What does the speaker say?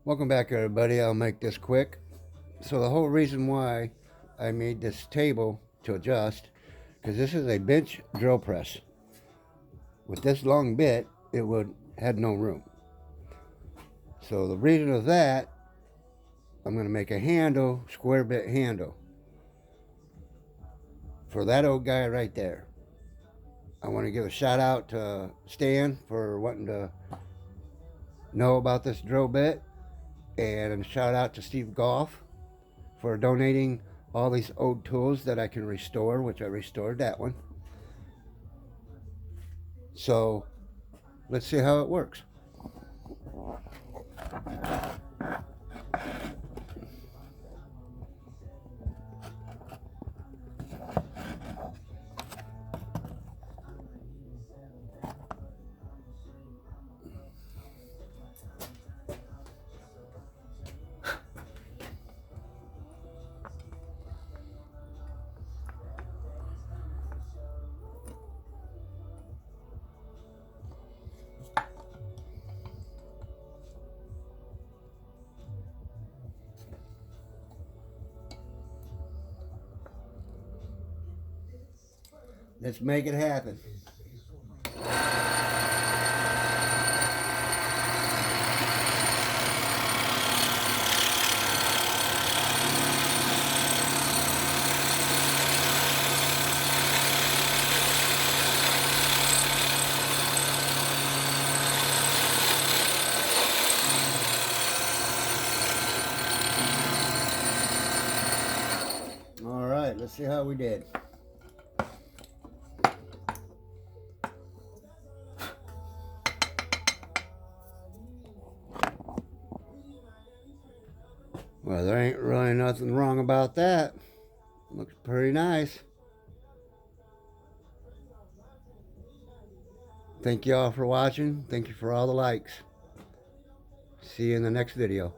Welcome back, everybody. I'll make this quick. So the whole reason why I made this table to adjust, because this is a bench drill press. With this long bit, it would had no room. So the reason of that, I'm going to make a handle, square bit handle, for that old guy right there. I want to give a shout out to Stan for wanting to know about this drill bit, and a shout out to Steve Goff for donating all these old tools that I can restore, which I restored that one. So let's see how it works. Let's make it happen. All right, let's see how we did. Well, there ain't really nothing wrong about that. Looks pretty nice. Thank you all for watching. Thank you for all the likes. See you in the next video.